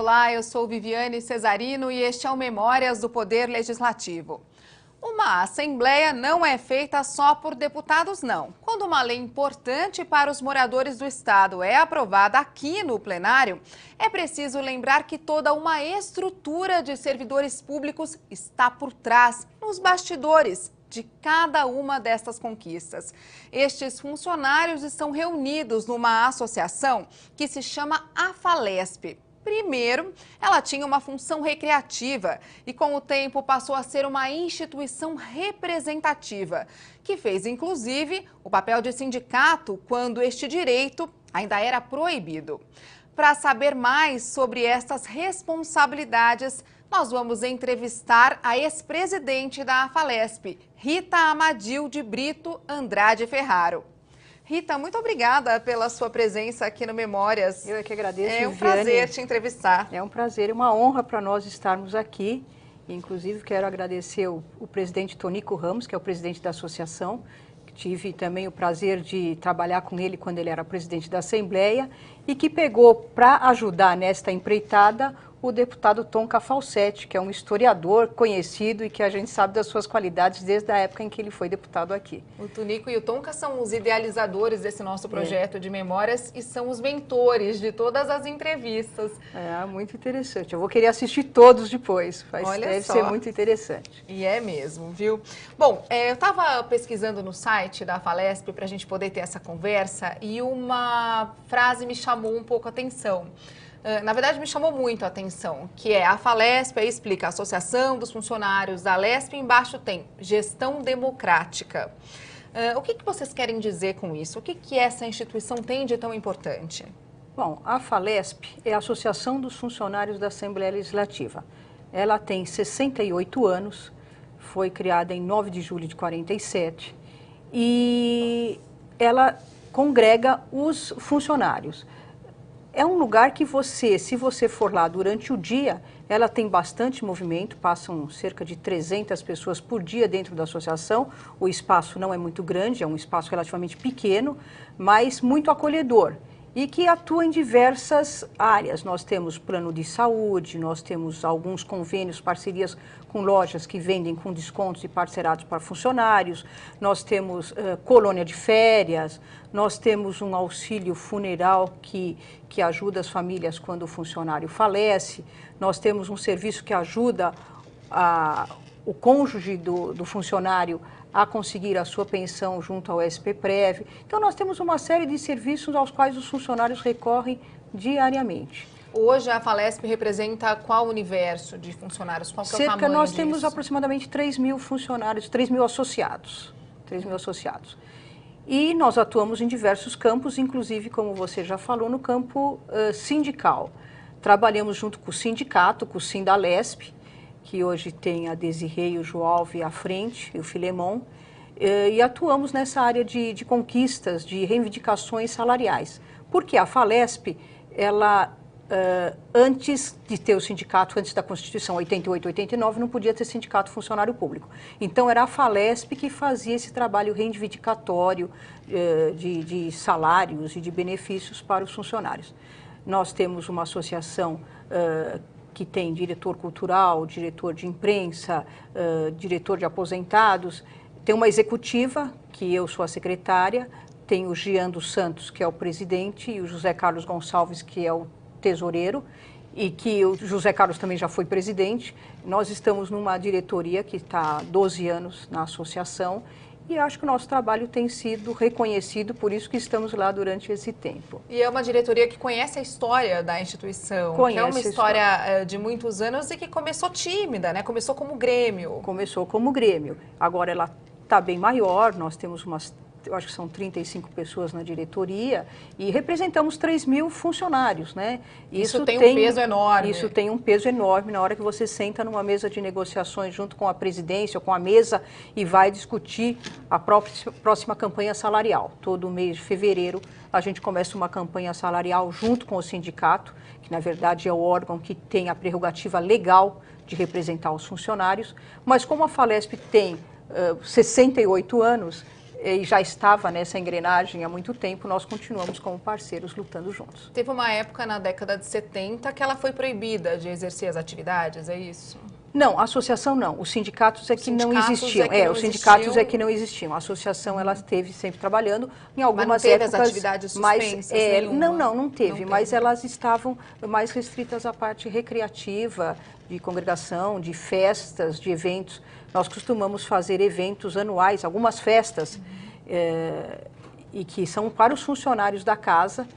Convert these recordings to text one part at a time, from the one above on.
Olá, eu sou Viviane Cesarino e este é o Memórias do Poder Legislativo. Uma assembleia não é feita só por deputados, não. Quando uma lei importante para os moradores do estado é aprovada aqui no plenário, é preciso lembrar que toda uma estrutura de servidores públicos está por trás, nos bastidores de cada uma destas conquistas. Estes funcionários estão reunidos numa associação que se chama AFALESP. Primeiro, ela tinha uma função recreativa e, com o tempo, passou a ser uma instituição representativa, que fez, inclusive, o papel de sindicato quando este direito ainda era proibido. Para saber mais sobre estas responsabilidades, nós vamos entrevistar a ex-presidente da AFALESP, Rita Amadil de Brito Andrade Ferraro. Rita, muito obrigada pela sua presença aqui no Memórias. Eu é que agradeço, É um Viviane. prazer te entrevistar. É um prazer e uma honra para nós estarmos aqui. Inclusive, quero agradecer o presidente Tonico Ramos, que é o presidente da associação. Tive também o prazer de trabalhar com ele quando ele era presidente da Assembleia e que pegou para ajudar nesta empreitada o deputado Tom Cafalsetti, que é um historiador conhecido e que a gente sabe das suas qualidades desde a época em que ele foi deputado aqui. O Tonico e o Tonka são os idealizadores desse nosso projeto de memórias e são os mentores de todas as entrevistas. É, muito interessante. Eu vou querer assistir todos depois. Deve ser muito interessante. E é mesmo, viu? Bom, eu estava pesquisando no site da AFALESP para a gente poder ter essa conversa e uma frase me chamou um pouco a atenção. Na verdade, me chamou muito a atenção, que é a AFALESP, aí explica a Associação dos Funcionários da LESP, e embaixo tem Gestão Democrática. O que vocês querem dizer com isso? O que essa instituição tem de tão importante? Bom, a AFALESP é a Associação dos Funcionários da Assembleia Legislativa. Ela tem 68 anos, foi criada em 9 de julho de 47 e ela congrega os funcionários. É um lugar que se você for lá durante o dia, ela tem bastante movimento, passam cerca de 300 pessoas por dia dentro da associação. O espaço não é muito grande, é um espaço relativamente pequeno, mas muito acolhedor e que atua em diversas áreas. Nós temos plano de saúde, nós temos alguns convênios, parcerias com lojas que vendem com descontos e parcerados para funcionários, nós temos colônia de férias, nós temos um auxílio funeral que ajuda as famílias quando o funcionário falece, nós temos um serviço que ajuda o cônjuge do funcionário a conseguir a sua pensão junto ao SPPrev. Então, nós temos uma série de serviços aos quais os funcionários recorrem diariamente. Hoje, a AFALESP representa qual universo de funcionários? Qual que é o tamanho Nós disso? temos aproximadamente 3 mil funcionários, 3 mil associados. 3 mil associados. E nós atuamos em diversos campos, inclusive, como você já falou, no campo sindical. Trabalhamos junto com o sindicato, com o Sindalesp, que hoje tem a Desirê, o Joalve à frente, e o Filemon, e atuamos nessa área de conquistas, de reivindicações salariais. Porque a AFALESP, ela, antes de ter o sindicato, antes da Constituição 88, 89, não podia ter sindicato funcionário público. Então, era a AFALESP que fazia esse trabalho reivindicatório de salários e de benefícios para os funcionários. Nós temos uma associação que tem diretor cultural, diretor de imprensa, diretor de aposentados, tem uma executiva, que eu sou a secretária, tem o Jean dos Santos, que é o presidente, e o José Carlos Gonçalves, que é o tesoureiro, e que o José Carlos também já foi presidente. Nós estamos numa diretoria que está há 12 anos na associação, e acho que o nosso trabalho tem sido reconhecido, por isso que estamos lá durante esse tempo. E é uma diretoria que conhece a história da instituição, que é uma história de muitos anos e que começou tímida, né? Começou como Grêmio. Começou como Grêmio. Agora ela está bem maior, nós temos eu acho que são 35 pessoas na diretoria e representamos 3 mil funcionários, né? Isso tem um peso enorme. Isso tem um peso enorme na hora que você senta numa mesa de negociações junto com a presidência ou com a mesa e vai discutir a próxima campanha salarial. Todo mês de fevereiro a gente começa uma campanha salarial junto com o sindicato, que na verdade é o órgão que tem a prerrogativa legal de representar os funcionários, mas como a AFALESP tem 68 anos, e já estava nessa engrenagem há muito tempo, nós continuamos como parceiros lutando juntos. Teve uma época na década de 70 que ela foi proibida de exercer as atividades, é isso? Não, a associação não. Os sindicatos é que não existiam. Os sindicatos é que não existiam. A associação ela esteve sempre trabalhando em algumas mas não teve épocas. As atividades suspensas, não teve. Mas elas estavam mais restritas à parte recreativa, de congregação, de festas, de eventos. Nós costumamos fazer eventos anuais, algumas festas, e que são para os funcionários da casa.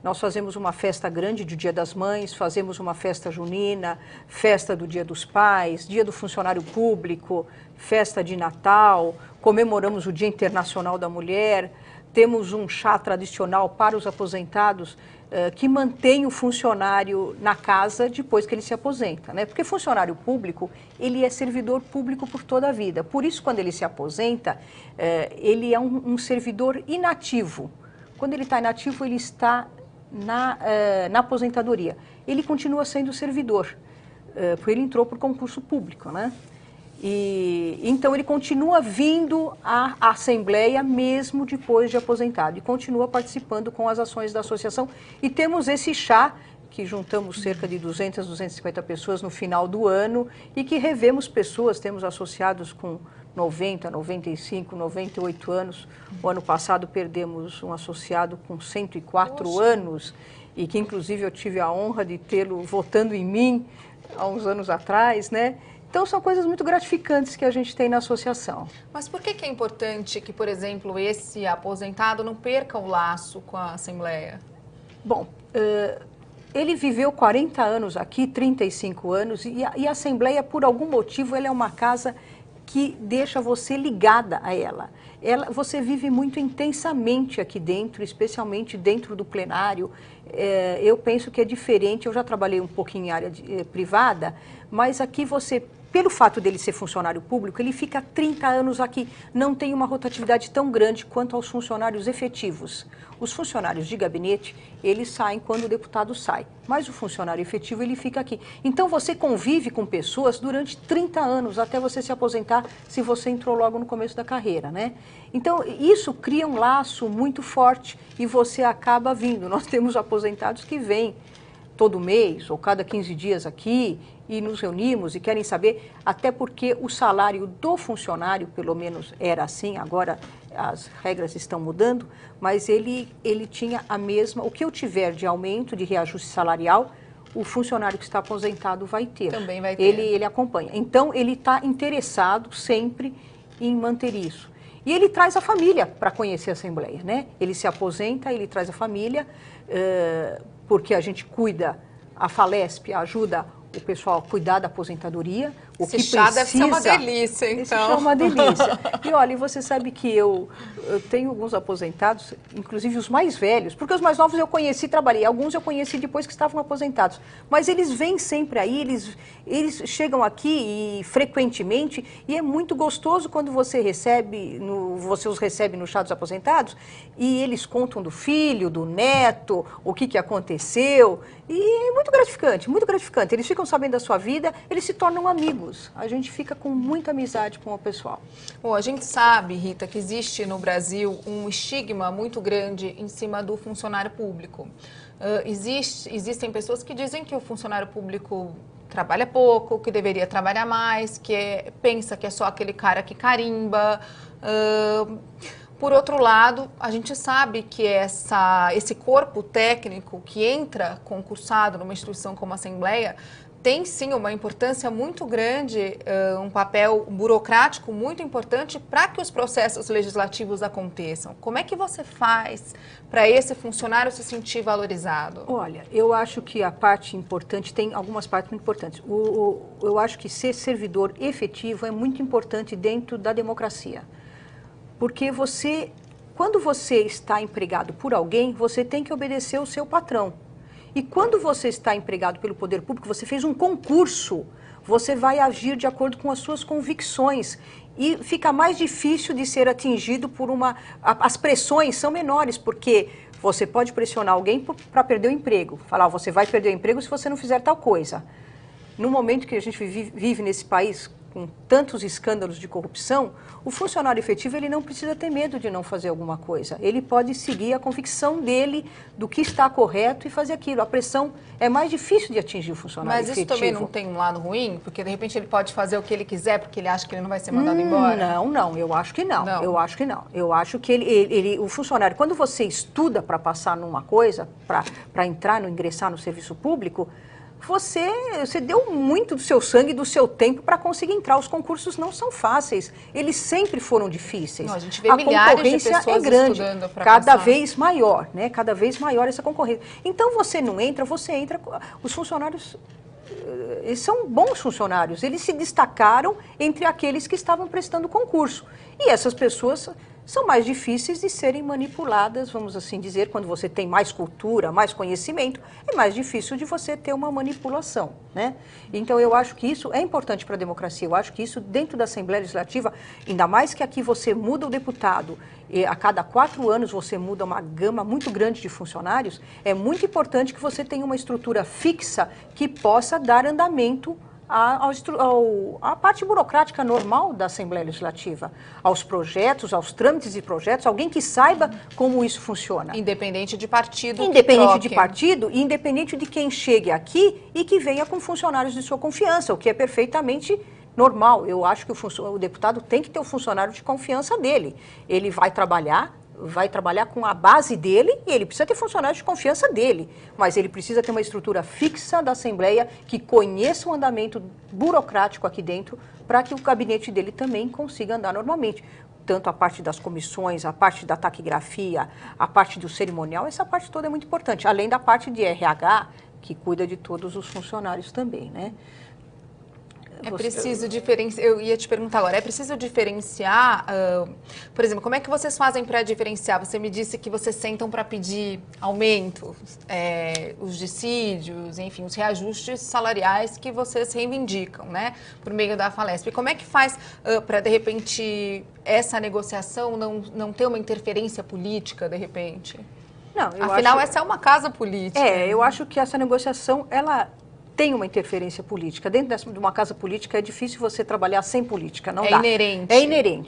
Nós fazemos uma festa grande de Dia das Mães, fazemos uma festa junina, festa do Dia dos Pais, Dia do Funcionário Público, festa de Natal, comemoramos o Dia Internacional da Mulher, temos um chá tradicional para os aposentados que mantém o funcionário na casa depois que ele se aposenta, né? Porque funcionário público, ele é servidor público por toda a vida. Por isso, quando ele se aposenta, ele é um servidor inativo. Quando ele está inativo, ele está na aposentadoria. Ele continua sendo servidor, porque ele entrou por concurso público, né? E então ele continua vindo à Assembleia mesmo depois de aposentado e continua participando com as ações da associação. E temos esse chá que juntamos cerca de 200, 250 pessoas no final do ano e que revemos pessoas, temos associados com 90, 95, 98 anos. O ano passado perdemos um associado com 104 Poxa. anos e que inclusive eu tive a honra de tê-lo votando em mim há uns anos atrás, né? Então são coisas muito gratificantes que a gente tem na associação. Mas por que é importante que, por exemplo, esse aposentado não perca o laço com a Assembleia? Bom, ele viveu 40 anos aqui, 35 anos, e a Assembleia, por algum motivo, ela é uma casa que deixa você ligada a ela. Você vive muito intensamente aqui dentro, especialmente dentro do plenário. Eu penso que é diferente, eu já trabalhei um pouquinho em área privada, mas aqui você, pelo fato dele ser funcionário público, ele fica 30 anos aqui, não tem uma rotatividade tão grande quanto aos funcionários efetivos. Os funcionários de gabinete, eles saem quando o deputado sai, mas o funcionário efetivo, ele fica aqui. Então você convive com pessoas durante 30 anos, até você se aposentar, se você entrou logo no começo da carreira, né? Então isso cria um laço muito forte e você acaba vindo. Nós temos aposentados que vêm todo mês ou cada 15 dias aqui e nos reunimos e querem saber, até porque o salário do funcionário, pelo menos era assim, agora as regras estão mudando, mas ele tinha a mesma, o que eu tiver de aumento, de reajuste salarial, o funcionário que está aposentado vai ter. Também vai ter. Ele acompanha. Então, ele está interessado sempre em manter isso. E ele traz a família para conhecer a Assembleia, né? Ele se aposenta, ele traz a família, porque a gente cuida, a Falesp ajuda o pessoal a cuidar da aposentadoria. Esse chá deve ser uma delícia, então. Esse chá é uma delícia. E olha, você sabe que eu tenho alguns aposentados, inclusive os mais velhos, porque os mais novos eu conheci, trabalhei. Alguns eu conheci depois que estavam aposentados. Mas eles vêm sempre aí, eles chegam aqui e frequentemente, e é muito gostoso quando você os recebe no chá dos aposentados, e eles contam do filho, do neto, o que aconteceu. E é muito gratificante, muito gratificante. Eles ficam sabendo da sua vida, eles se tornam amigos. A gente fica com muita amizade com o pessoal. Bom, a gente sabe, Rita, que existe no Brasil um estigma muito grande em cima do funcionário público. Existem pessoas que dizem que o funcionário público trabalha pouco, que deveria trabalhar mais, pensa que é só aquele cara que carimba. Por outro lado, a gente sabe que esse corpo técnico que entra concursado numa instituição como a Assembleia tem sim uma importância muito grande, um papel burocrático muito importante para que os processos legislativos aconteçam. Como é que você faz para esse funcionário se sentir valorizado? Olha, eu acho que a parte importante, tem algumas partes muito importantes. Eu acho que ser servidor efetivo é muito importante dentro da democracia. Porque quando você está empregado por alguém, você tem que obedecer o seu patrão. E quando você está empregado pelo poder público, você fez um concurso, você vai agir de acordo com as suas convicções. E fica mais difícil de ser atingido por as pressões são menores, porque você pode pressionar alguém para perder o emprego. Falar, você vai perder o emprego se você não fizer tal coisa. No momento que a gente vive nesse país com tantos escândalos de corrupção, o funcionário efetivo ele não precisa ter medo de não fazer alguma coisa. Ele pode seguir a convicção dele do que está correto e fazer aquilo. A pressão é mais difícil de atingir o funcionário efetivo. Mas isso também não tem um lado ruim? Porque de repente ele pode fazer o que ele quiser porque ele acha que ele não vai ser mandado embora? Não, eu acho que não. Eu acho que não. Eu acho que o funcionário, quando você estuda para passar numa coisa, para ingressar no serviço público, você deu muito do seu sangue e do seu tempo para conseguir entrar. Os concursos não são fáceis, eles sempre foram difíceis. Não, a gente vê milhares de pessoas é grande, estudando para cada vez maior, né? Cada vez maior essa concorrência. Então você não entra, os funcionários, eles são bons funcionários, eles se destacaram entre aqueles que estavam prestando concurso. E essas pessoas são mais difíceis de serem manipuladas, vamos assim dizer, quando você tem mais cultura, mais conhecimento, é mais difícil de você ter uma manipulação, né? Então eu acho que isso é importante para a democracia, eu acho que isso dentro da Assembleia Legislativa, ainda mais que aqui você muda o deputado, e a cada 4 anos você muda uma gama muito grande de funcionários, é muito importante que você tenha uma estrutura fixa que possa dar andamento à parte burocrática normal da Assembleia Legislativa, aos projetos, aos trâmites de projetos, alguém que saiba como isso funciona. Independente de partido. Independente de partido e independente de quem chegue aqui e que venha com funcionários de sua confiança, o que é perfeitamente normal. Eu acho que o deputado tem que ter o funcionário de confiança dele. Ele vai trabalhar com a base dele e ele precisa ter funcionários de confiança dele, mas ele precisa ter uma estrutura fixa da Assembleia que conheça o andamento burocrático aqui dentro para que o gabinete dele também consiga andar normalmente. Tanto a parte das comissões, a parte da taquigrafia, a parte do cerimonial, essa parte toda é muito importante, além da parte de RH, que cuida de todos os funcionários também, né? É preciso diferenciar, eu ia te perguntar agora, é preciso diferenciar, por exemplo, como é que vocês fazem para diferenciar? Você me disse que vocês sentam para pedir aumento, os dissídios, enfim, os reajustes salariais que vocês reivindicam, né, por meio da Falesp. Como é que faz para, de repente, essa negociação não ter uma interferência política, de repente? Não, Afinal, essa é uma casa política. Eu acho que essa negociação, ela tem uma interferência política. Dentro de uma casa política é difícil você trabalhar sem política, não dá. Inerente.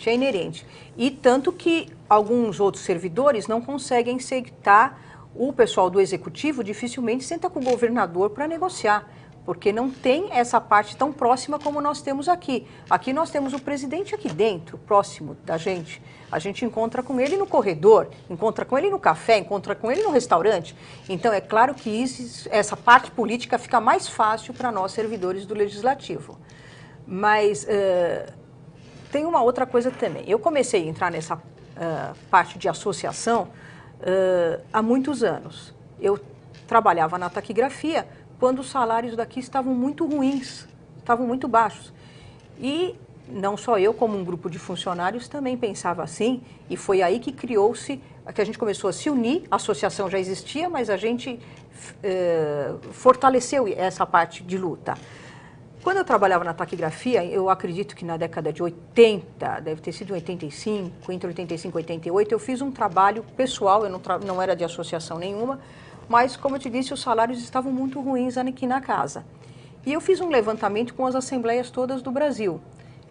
É inerente. E tanto que alguns outros servidores não conseguem sentar, o pessoal do executivo dificilmente senta com o governador para negociar, porque não tem essa parte tão próxima como nós temos aqui. Aqui nós temos o presidente aqui dentro, próximo da gente. A gente encontra com ele no corredor, encontra com ele no café, encontra com ele no restaurante. Então, é claro que essa parte política fica mais fácil para nós, servidores do Legislativo. Mas tem uma outra coisa também. Eu comecei a entrar nessa parte de associação há muitos anos. Eu trabalhava na taquigrafia quando os salários daqui estavam muito ruins, estavam muito baixos. E não só eu, como um grupo de funcionários também pensava assim, e foi aí que criou-se, que a gente começou a se unir, a associação já existia, mas a gente fortaleceu essa parte de luta. Quando eu trabalhava na taquigrafia, eu acredito que na década de 80, deve ter sido 85, entre 85 e 88, eu fiz um trabalho pessoal, eu não era de associação nenhuma, mas, como eu te disse, os salários estavam muito ruins aqui na casa. E eu fiz um levantamento com as assembleias todas do Brasil.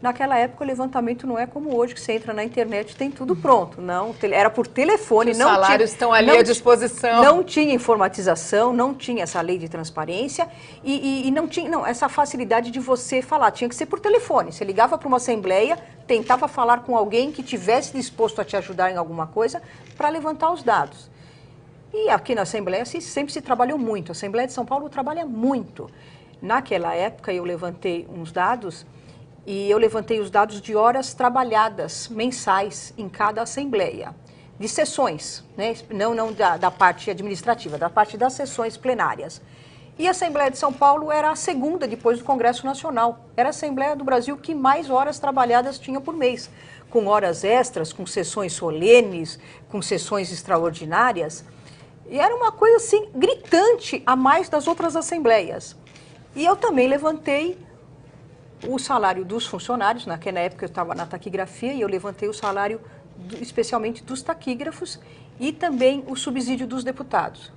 Naquela época, o levantamento não é como hoje, que você entra na internet e tem tudo pronto. Não, era por telefone. Os salários estão ali à disposição. Não tinha informatização, não tinha essa lei de transparência e não tinha essa facilidade de você falar. Tinha que ser por telefone. Você ligava para uma assembleia, tentava falar com alguém que tivesse disposto a te ajudar em alguma coisa para levantar os dados. E aqui na Assembleia sempre se trabalhou muito. A Assembleia de São Paulo trabalha muito. Naquela época, eu levantei uns dados, e eu levantei os dados de horas trabalhadas mensais em cada Assembleia, de sessões, né? Não da parte administrativa, da parte das sessões plenárias. E a Assembleia de São Paulo era a segunda, depois do Congresso Nacional. Era a Assembleia do Brasil que mais horas trabalhadas tinha por mês, com horas extras, com sessões solenes, com sessões extraordinárias. E era uma coisa assim, gritante a mais das outras assembleias. E eu também levantei o salário dos funcionários, naquela época eu estava na taquigrafia, e eu levantei o salário especialmente dos taquígrafos e também o subsídio dos deputados.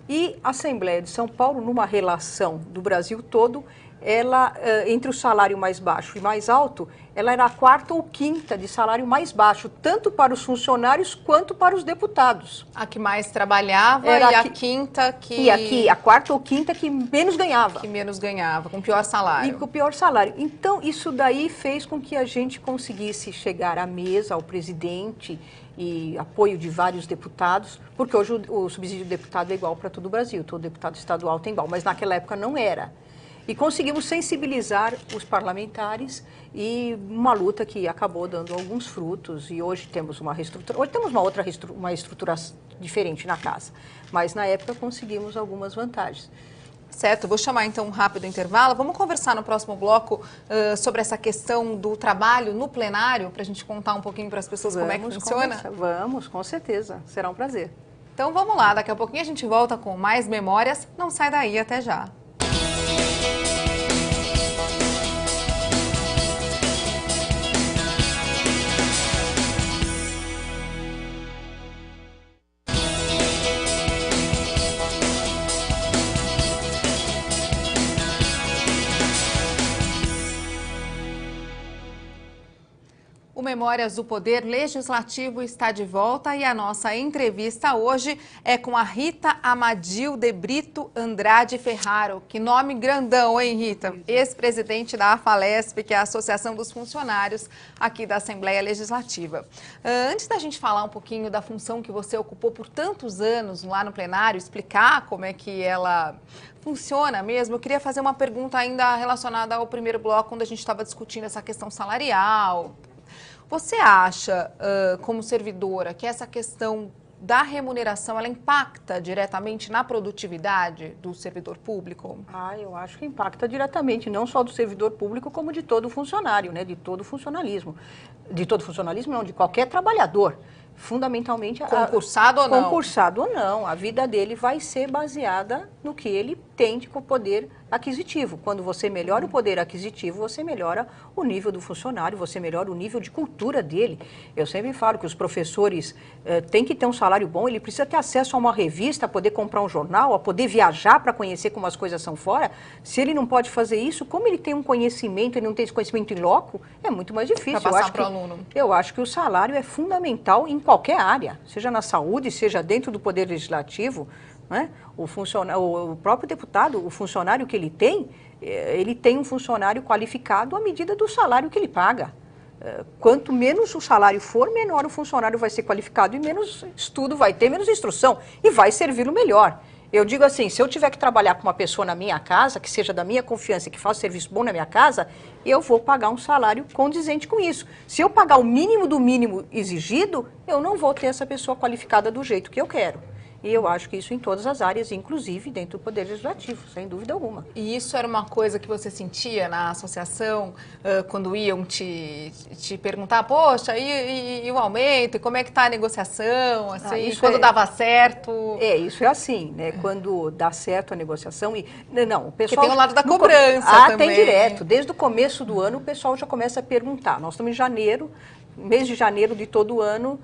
E a Assembleia de São Paulo, numa relação do Brasil todo, ela, entre o salário mais baixo e mais alto, ela era a quarta ou quinta de salário mais baixo, tanto para os funcionários quanto para os deputados. A que mais trabalhava Era e a quinta que... E aqui, a quarta ou quinta que menos ganhava. Que menos ganhava, com pior salário. E com o pior salário. Então, isso daí fez com que a gente conseguisse chegar à mesa, ao presidente e apoio de vários deputados, porque hoje o subsídio de deputado é igual para todo o Brasil, todo deputado estadual tem igual, mas naquela época não era. E conseguimos sensibilizar os parlamentares e uma luta que acabou dando alguns frutos. E hoje temos uma reestruturação, hoje temos uma estrutura diferente na casa. Mas na época conseguimos algumas vantagens. Certo, vou chamar então um rápido intervalo. Vamos conversar no próximo bloco sobre essa questão do trabalho no plenário, para a gente contar um pouquinho para as pessoas como é que funciona? Vamos, com certeza. Será um prazer. Então vamos lá, daqui a pouquinho a gente volta com mais memórias. Não sai daí, até já. O Memórias do Poder Legislativo está de volta e a nossa entrevista hoje é com a Rita Amadil de Brito Andrade Ferraro. Que nome grandão, hein, Rita? Ex-presidente da AFALESP, que é a Associação dos Funcionários aqui da Assembleia Legislativa. Antes da gente falar um pouquinho da função que você ocupou por tantos anos lá no plenário, explicar como é que ela funciona mesmo, eu queria fazer uma pergunta ainda relacionada ao primeiro bloco, quando a gente estava discutindo essa questão salarial. Você acha, como servidora, que essa questão da remuneração, ela impacta diretamente na produtividade do servidor público? Eu acho que impacta diretamente, não só do servidor público, como de todo funcionário, né? De todo funcionalismo. De todo funcionalismo, não, de qualquer trabalhador. Fundamentalmente... Concursado ou não? Concursado ou não. A vida dele vai ser baseada no que ele tem de poder aquisitivo. Quando você melhora o poder aquisitivo, você melhora o nível do funcionário, você melhora o nível de cultura dele. Eu sempre falo que os professores têm que ter um salário bom, ele precisa ter acesso a uma revista, a poder comprar um jornal, a poder viajar para conhecer como as coisas são fora. Se ele não pode fazer isso, como ele tem um conhecimento, ele não tem esse conhecimento em loco, é muito mais difícil. Para passar para o aluno. Eu acho que o salário é fundamental em qualquer área, seja na saúde, seja dentro do Poder Legislativo, né? O próprio deputado, o funcionário que ele tem um funcionário qualificado à medida do salário que ele paga. Quanto menos o salário for, menor o funcionário vai ser qualificado e menos estudo vai ter, menos instrução e vai servir o melhor. Eu digo assim, se eu tiver que trabalhar com uma pessoa na minha casa, que seja da minha confiança, que faça serviço bom na minha casa, eu vou pagar um salário condizente com isso. Se eu pagar o mínimo do mínimo exigido, eu não vou ter essa pessoa qualificada do jeito que eu quero. E eu acho que isso em todas as áreas, inclusive dentro do Poder Legislativo, sem dúvida alguma. E isso era uma coisa que você sentia na associação, quando iam te perguntar, poxa, e o aumento, e como é que está a negociação, assim, quando dava certo? Isso é assim, né? Quando dá certo a negociação e... Não, o pessoal... Porque tem o lado da cobrança também. Tem direto. Desde o começo do ano, o pessoal já começa a perguntar. Nós estamos em janeiro, mês de janeiro de todo ano.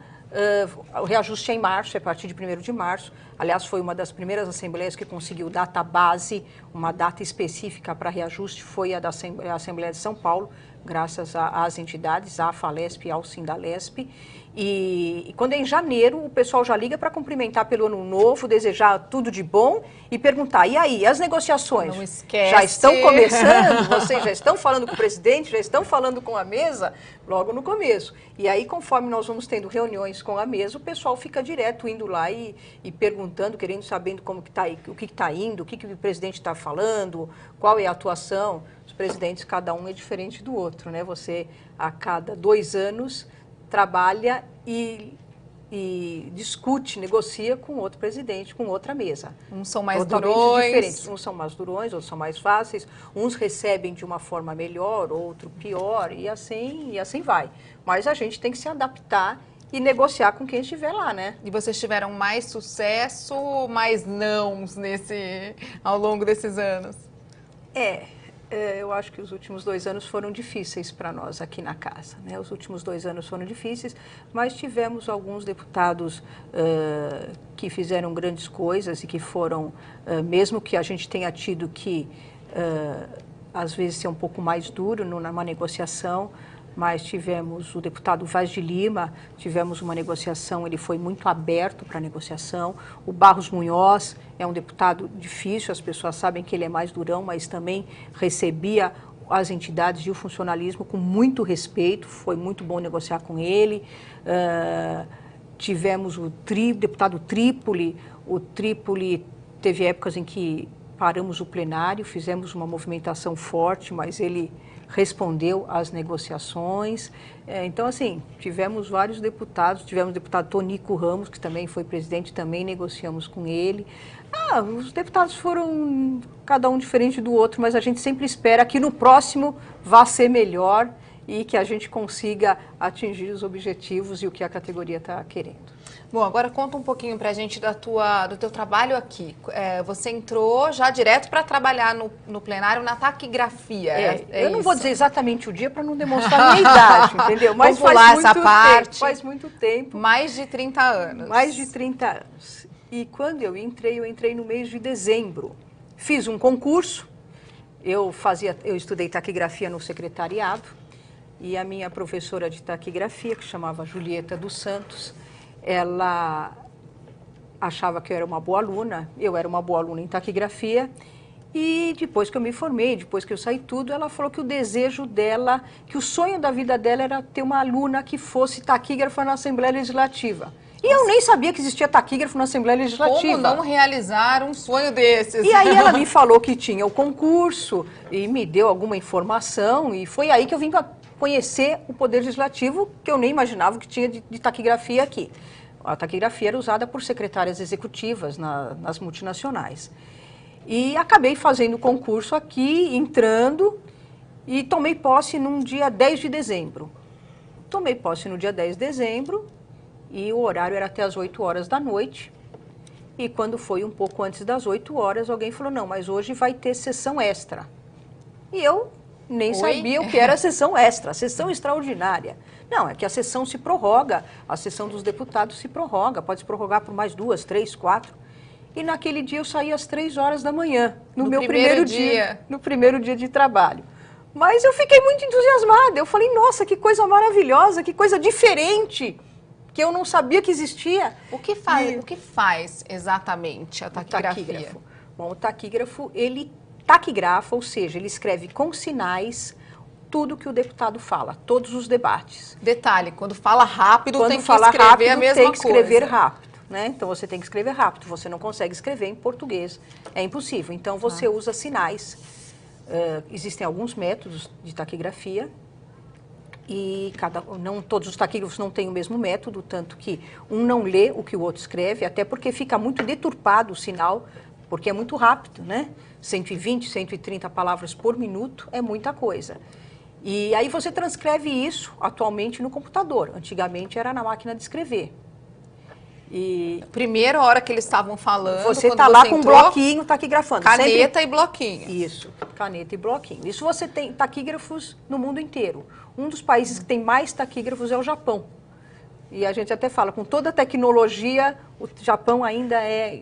O reajuste é em março, é a partir de 1º de março. Aliás, foi uma das primeiras assembleias que conseguiu data base, uma data específica para reajuste, foi a da Assembleia de São Paulo, graças às entidades, à AFALESP e ao Sindalesp. E quando é em janeiro, o pessoal já liga para cumprimentar pelo ano novo, desejar tudo de bom e perguntar, e aí, as negociações? Não esquece. Já estão começando? Vocês já estão falando com o presidente? Já estão falando com a mesa? Logo no começo. E aí, conforme nós vamos tendo reuniões com a mesa, o pessoal fica direto indo lá e perguntando, querendo, sabendo como que tá, o que está indo, o que o presidente está falando, qual é a atuação. Os presidentes, cada um é diferente do outro, né? Você, a cada 2 anos, trabalha e discute, negocia com outro presidente, com outra mesa. Uns são mais totalmente durões. Diferentes. Uns são mais durões, outros são mais fáceis. Uns recebem de uma forma melhor, outro pior, e assim vai. Mas a gente tem que se adaptar e negociar com quem estiver lá, né? E vocês tiveram mais sucesso ou mais nãos ao longo desses anos? Eu acho que os últimos 2 anos foram difíceis para nós aqui na casa, né? Os últimos 2 anos foram difíceis, mas tivemos alguns deputados que fizeram grandes coisas e que foram, mesmo que a gente tenha tido que às vezes, ser um pouco mais duro numa negociação, mas tivemos o deputado Vaz de Lima, tivemos uma negociação, ele foi muito aberto para a negociação. O Barros Munhoz é um deputado difícil, as pessoas sabem que ele é mais durão, mas também recebia as entidades e o funcionalismo com muito respeito, foi muito bom negociar com ele. Tivemos o deputado Trípoli, o Trípoli teve épocas em que paramos o plenário, fizemos uma movimentação forte, mas ele respondeu às negociações. Então, assim, tivemos vários deputados, tivemos o deputado Tonico Ramos, que também foi presidente, também negociamos com ele. Os deputados foram cada um diferente do outro, mas a gente sempre espera que no próximo vá ser melhor e que a gente consiga atingir os objetivos e o que a categoria está querendo. Bom, agora conta um pouquinho pra gente do teu trabalho aqui. Você entrou já direto para trabalhar no plenário na taquigrafia. Eu não vou dizer exatamente o dia para não demonstrar a minha idade, entendeu? Mas faz muito tempo, faz muito tempo. Mais de 30 anos. Mais de 30 anos. E quando eu entrei no mês de dezembro. Fiz um concurso, eu estudei taquigrafia no secretariado, e a minha professora de taquigrafia, que chamava Julieta dos Santos, ela achava que eu era uma boa aluna, eu era uma boa aluna em taquigrafia, e depois que eu me formei, depois que eu saí tudo, ela falou que o desejo dela, que o sonho da vida dela era ter uma aluna que fosse taquígrafa na Assembleia Legislativa. E eu nem sabia que existia taquígrafo na Assembleia Legislativa. Como não realizar um sonho desses? E aí ela me falou que tinha o concurso e me deu alguma informação, e foi aí que eu vim para conhecer o Poder Legislativo, que eu nem imaginava que tinha de taquigrafia aqui. A taquigrafia era usada por secretárias executivas nas multinacionais. E acabei fazendo o concurso aqui, entrando, e tomei posse num dia 10 de dezembro. Tomei posse no dia 10 de dezembro, e o horário era até as 8 horas da noite. E quando foi um pouco antes das 8 horas, alguém falou, não, mas hoje vai ter sessão extra. E eu nem sabia o que era a sessão extra, a sessão extraordinária. Não, é que a sessão se prorroga, a sessão dos deputados se prorroga, pode se prorrogar por mais 2, 3, 4. E naquele dia eu saí às 3 horas da manhã, no meu primeiro dia. No primeiro dia de trabalho. Mas eu fiquei muito entusiasmada, eu falei, nossa, que coisa maravilhosa, que coisa diferente, que eu não sabia que existia. O que faz exatamente a taquigrafia? Taquígrafo. Bom, o taquígrafo, ele taquigrafa, ou seja, ele escreve com sinais tudo que o deputado fala, todos os debates. Detalhe, quando fala rápido, quando tem que fala escrever rápido, a mesma coisa. Tem que escrever rápido, né? Então você tem que escrever rápido, você não consegue escrever em português, é impossível. Então você usa sinais. Existem alguns métodos de taquigrafia e não todos os taquígrafos não têm o mesmo método, tanto que um não lê o que o outro escreve, até porque fica muito deturpado o sinal, porque é muito rápido, né? 120, 130 palavras por minuto é muita coisa. E aí você transcreve isso atualmente no computador. Antigamente era na máquina de escrever. E primeira hora que eles estavam falando, você está lá com um bloquinho taquigrafando. Caneta e bloquinho. Isso, caneta e bloquinho. Isso você tem taquígrafos no mundo inteiro. Um dos países que tem mais taquígrafos é o Japão. E a gente até fala, com toda a tecnologia, o Japão ainda é,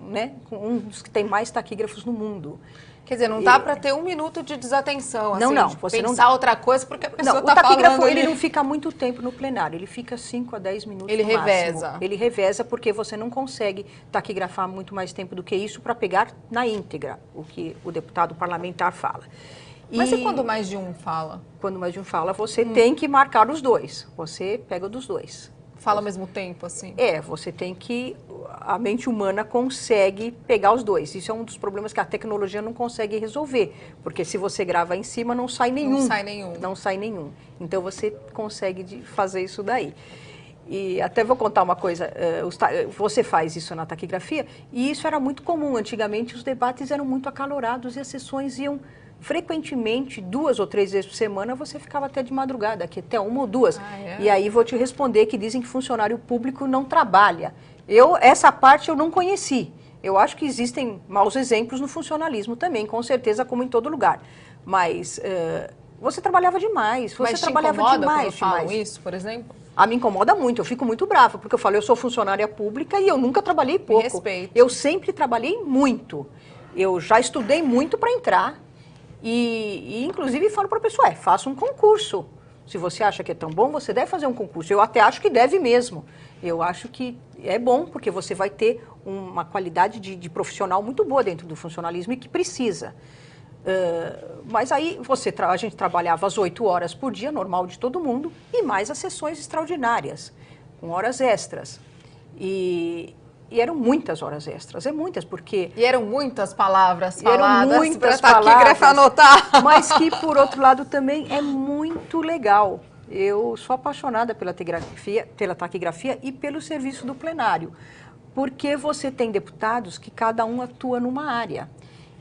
né, um dos que tem mais taquígrafos no mundo. Quer dizer, não dá para ter um minuto de desatenção, assim, não, você pensar não outra coisa, porque a pessoa está falando. O taquígrafo, ele não fica muito tempo no plenário, ele fica 5 a 10 minutos ele no máximo. Reveza. Ele reveza porque você não consegue taquigrafar muito mais tempo do que isso para pegar na íntegra o que o deputado parlamentar fala. Mas e quando mais de um fala? Quando mais de um fala, você tem que marcar os dois, você pega dos dois. Fala ao mesmo tempo, assim? Você tem que... A mente humana consegue pegar os dois. Isso é um dos problemas que a tecnologia não consegue resolver. Porque se você grava em cima, não sai nenhum. Não sai nenhum. Não sai nenhum. Então, você consegue fazer isso daí. E até vou contar uma coisa. Você faz isso na taquigrafia, e isso era muito comum. Antigamente, os debates eram muito acalorados e as sessões iam... frequentemente, 2 ou 3 vezes por semana, você ficava até de madrugada, aqui até 1 ou 2. E aí vou te responder que dizem que funcionário público não trabalha. Essa parte eu não conheci. Eu acho que existem maus exemplos no funcionalismo também, com certeza, como em todo lugar. Mas você trabalhava demais. Mas trabalhava demais. Quando falam isso, por exemplo? Me incomoda muito, eu fico muito brava, porque eu falo, eu sou funcionária pública e eu nunca trabalhei pouco. Me respeito. Eu sempre trabalhei muito. Eu já estudei muito para entrar. E inclusive falo para a pessoa, faça um concurso. Se você acha que é tão bom, você deve fazer um concurso. Eu até acho que deve mesmo. Eu acho que é bom, porque você vai ter uma qualidade de profissional muito boa dentro do funcionalismo e que precisa. Mas aí a gente trabalhava às 8 horas por dia, normal de todo mundo, e mais as sessões extraordinárias, com horas extras. E eram muitas horas extras, muitas, porque... E eram muitas palavras faladas, eram muitas para taquígrafa anotar. Mas que, por outro lado, também é muito legal. Eu sou apaixonada pela taquigrafia e pelo serviço do plenário, porque você tem deputados que cada um atua numa área.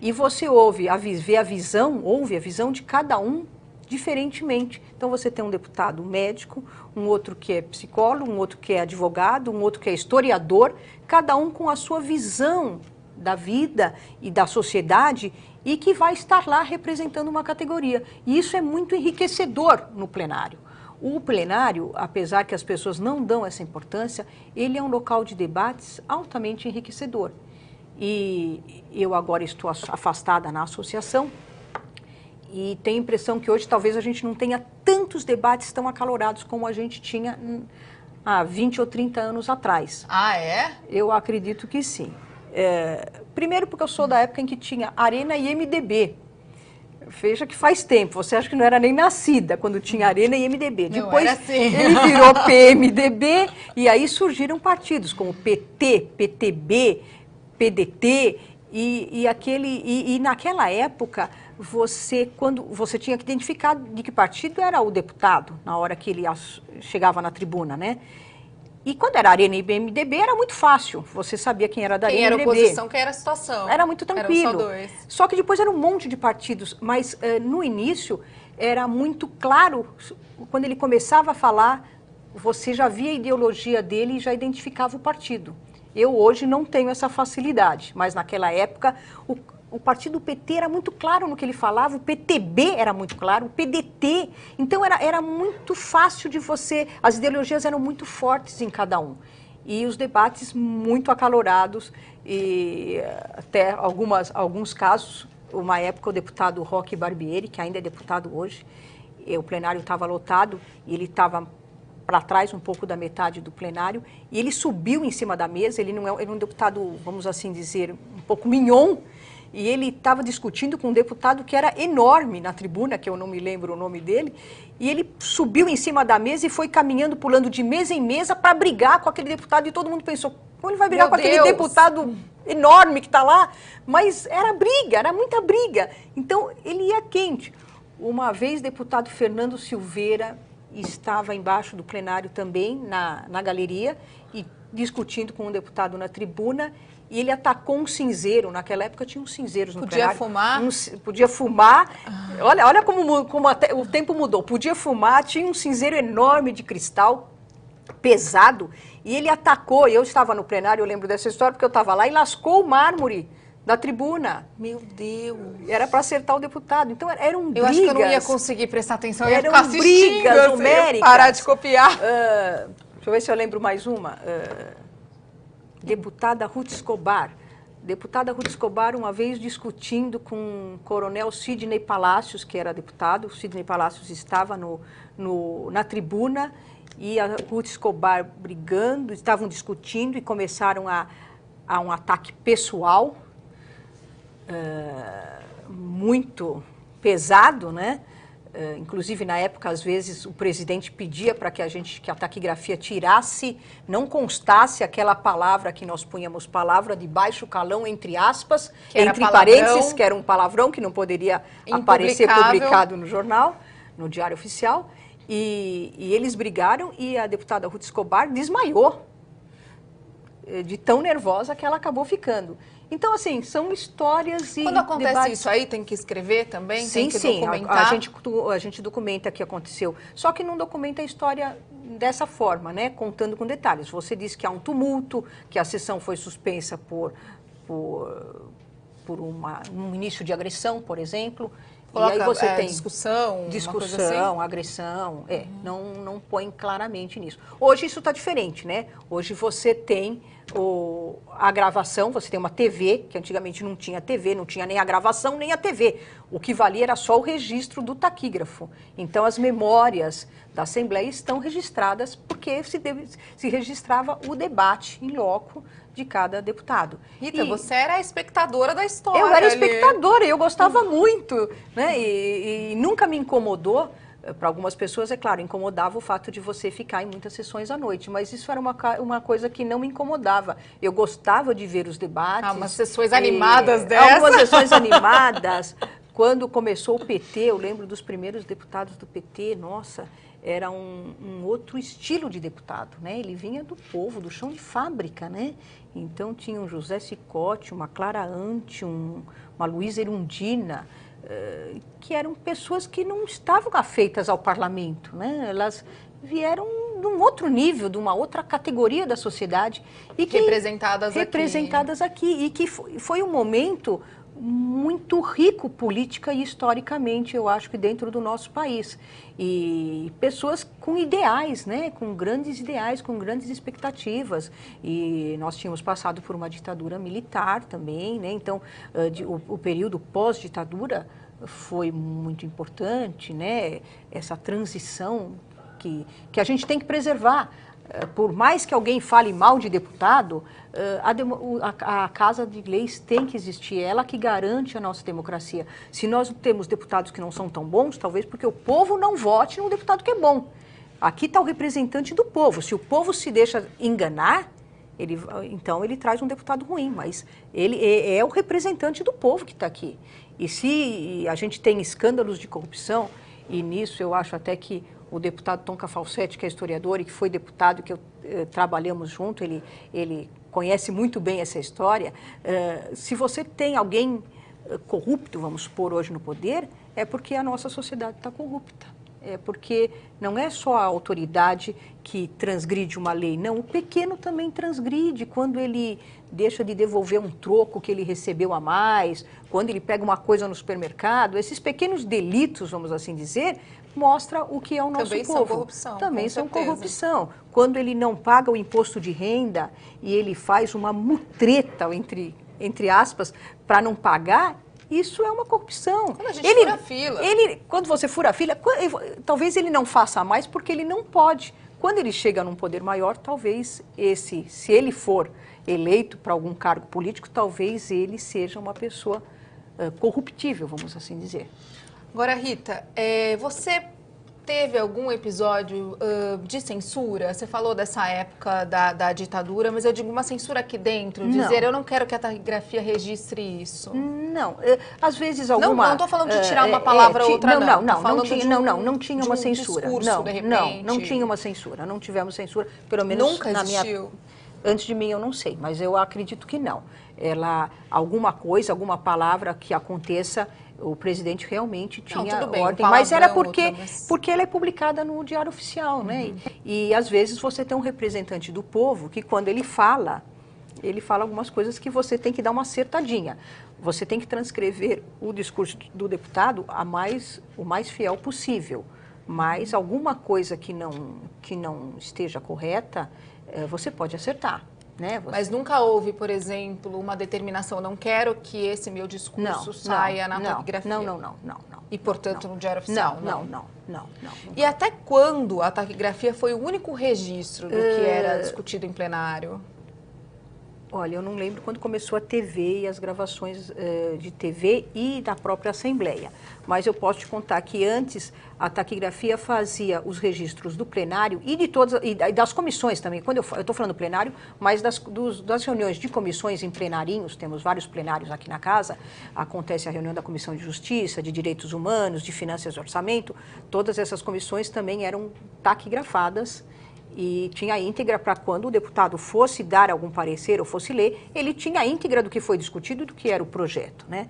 E você ouve a visão de cada um diferentemente. Então, você tem um deputado médico, um outro que é psicólogo, um outro que é advogado, um outro que é historiador, cada um com a sua visão da vida e da sociedade e que vai estar lá representando uma categoria. E isso é muito enriquecedor no plenário. O plenário, apesar que as pessoas não dão essa importância, ele é um local de debates altamente enriquecedor. E eu agora estou afastada na associação e tenho a impressão que hoje talvez a gente não tenha tantos debates tão acalorados como a gente tinha há 20 ou 30 anos atrás. Ah, é? Eu acredito que sim. Primeiro porque eu sou da época em que tinha Arena e MDB. Veja que faz tempo, você acha que não era nem nascida quando tinha Arena e MDB. Não, depois era assim. Ele virou PMDB e aí surgiram partidos como PT, PTB, PDT e naquela época quando você tinha que identificar de que partido era o deputado na hora que ele chegava na tribuna, né? E quando era Arena e MDB era muito fácil, você sabia quem era da Arena e MDB. Quem era oposição, quem era a situação. Era muito tranquilo. Eram só dois. Só que depois era um monte de partidos, mas no início era muito claro, quando ele começava a falar, você já via a ideologia dele e já identificava o partido. Eu hoje não tenho essa facilidade, mas naquela época o partido PT era muito claro no que ele falava, o PTB era muito claro, o PDT. Então era muito fácil de você, as ideologias eram muito fortes em cada um. E os debates muito acalorados, e até alguns casos, uma época o deputado Roque Barbieri, que ainda é deputado hoje, o plenário estava lotado e ele estava para trás um pouco da metade do plenário, e ele subiu em cima da mesa, ele é um deputado, vamos assim dizer, um pouco mignon, e ele estava discutindo com um deputado que era enorme na tribuna, que eu não me lembro o nome dele, e ele subiu em cima da mesa e foi caminhando, pulando de mesa em mesa para brigar com aquele deputado, e todo mundo pensou, como ele vai brigar com aquele deputado enorme que está lá? Mas era briga, era muita briga. Então, ele ia quente. Uma vez, deputado Fernando Silveira estava embaixo do plenário também, na galeria, e discutindo com um deputado na tribuna, e ele atacou um cinzeiro. Naquela época tinha uns cinzeiros no plenário. Podia fumar. Olha como até o tempo mudou. Podia fumar, tinha um cinzeiro enorme de cristal, pesado, e ele atacou. Eu estava no plenário, eu lembro dessa história, porque eu estava lá, e lascou o mármore da tribuna. Meu Deus! Era para acertar o deputado. Então eram brigas. Eu acho que eu não ia conseguir prestar atenção, eu ia eram ficar assistindo, brigas homéricas. Parar de copiar. Deixa eu ver se eu lembro mais uma. Deputada Ruth Escobar. Deputada Ruth Escobar, uma vez discutindo com o coronel Sidney Palácios, que era deputado. O Sidney Palácios estava na tribuna e a Ruth Escobar brigando, estavam discutindo e começaram a um ataque pessoal, muito pesado, né? Inclusive, na época, às vezes, o presidente pedia para que a taquigrafia tirasse, não constasse aquela palavra que nós punhamos, palavra de baixo calão, entre aspas, entre parênteses, que era um palavrão que não poderia aparecer publicado no jornal, no Diário Oficial. E eles brigaram e a deputada Ruth Escobar desmaiou, de tão nervosa que ela acabou ficando. Então, assim, são histórias e quando acontece debates... isso aí, tem que escrever também? Sim, tem que sim. documentar? A gente documenta o que aconteceu. Só que não documenta a história dessa forma, né? Contando com detalhes. Você diz que há um tumulto, que a sessão foi suspensa por um início de agressão, por exemplo. Coloca, e aí você tem discussão, assim? agressão. Não põe claramente nisso. Hoje isso está diferente, né? Hoje você tem a gravação, você tem uma TV, que antigamente não tinha TV, não tinha nem a gravação, nem a TV. O que valia era só o registro do taquígrafo. Então, as memórias da Assembleia estão registradas porque se registrava o debate em loco de cada deputado. Rita, você era a espectadora da história. Eu era espectadora, eu gostava muito, né? E nunca me incomodou. Para algumas pessoas, é claro, incomodava o fato de você ficar em muitas sessões à noite, mas isso era uma coisa que não me incomodava. Eu gostava de ver os debates. Umas sessões animadas dessas. Algumas sessões animadas. Quando começou o PT, eu lembro dos primeiros deputados do PT, nossa, era um outro estilo de deputado, né? Ele vinha do povo, do chão de fábrica, né? Então tinha um José Cicotti, uma Clara Ante, uma Luísa Erundina, que eram pessoas que não estavam afeitas ao parlamento, né? Elas vieram de um outro nível, de uma outra categoria da sociedade. E que, representadas aqui. E que foi um momento muito rico política e historicamente, eu acho que dentro do nosso país. E pessoas com ideais, né? Com grandes ideais, com grandes expectativas. E nós tínhamos passado por uma ditadura militar também, né? Então, o período pós-ditadura foi muito importante, né? Essa transição que a gente tem que preservar. Por mais que alguém fale mal de deputado, a Casa de Leis tem que existir, é ela que garante a nossa democracia. Se nós temos deputados que não são tão bons, talvez porque o povo não vote num deputado que é bom. Aqui está o representante do povo. Se o povo se deixa enganar, então ele traz um deputado ruim, mas ele é o representante do povo que está aqui. E se a gente tem escândalos de corrupção, e nisso eu acho até que o deputado Tonka Falsetti, que é historiador e que foi deputado, que trabalhamos junto, ele conhece muito bem essa história. Se você tem alguém corrupto, vamos supor, hoje no poder, é porque a nossa sociedade está corrupta. É porque não é só a autoridade que transgride uma lei, não, o pequeno também transgride quando ele deixa de devolver um troco que ele recebeu a mais, quando ele pega uma coisa no supermercado. Esses pequenos delitos, vamos assim dizer, mostra o que é o nosso também povo. São corrupção, também são corrupção. Quando ele não paga o imposto de renda e ele faz uma mutreta, entre aspas, para não pagar, isso é uma corrupção. Quando a gente fura a fila. Quando você fura a fila, talvez ele não faça mais porque ele não pode. Quando ele chega num poder maior, talvez se ele for eleito para algum cargo político, talvez ele seja uma pessoa corruptível, vamos assim dizer. Agora, Rita, você teve algum episódio de censura? Você falou dessa época da ditadura, mas eu digo uma censura aqui dentro, dizer eu não quero que a taquigrafia registre isso. Não, às vezes alguma... Não estou falando de tirar uma palavra ou outra, não tinha uma censura. Discurso, de repente. Não tinha uma censura, não tivemos censura, pelo menos nunca existiu. Antes de mim eu não sei, mas eu acredito que não. Alguma coisa, alguma palavra que aconteça, o presidente realmente tinha ordem, mas era porque ela é publicada no Diário Oficial, né? E às vezes você tem um representante do povo que quando ele fala algumas coisas que você tem que dar uma acertadinha. Você tem que transcrever o discurso do deputado o mais fiel possível, mas alguma coisa que não esteja correta, você pode acertar. Né? Mas nunca houve, por exemplo, uma determinação, não quero que esse meu discurso saia na taquigrafia? Não. E, portanto, no Diário Oficial? Não. E até quando a taquigrafia foi o único registro do que era discutido em plenário? Olha, eu não lembro quando começou a TV e as gravações de TV e da própria Assembleia. Mas eu posso te contar que antes a taquigrafia fazia os registros do plenário e de todas e das comissões também. Quando eu estou falando plenário, mas das reuniões de comissões em plenarinhos, temos vários plenários aqui na casa, acontece a reunião da Comissão de Justiça, de Direitos Humanos, de Finanças e Orçamento, todas essas comissões também eram taquigrafadas. E tinha a íntegra para quando o deputado fosse dar algum parecer ou fosse ler, ele tinha a íntegra do que foi discutido e do que era o projeto, né?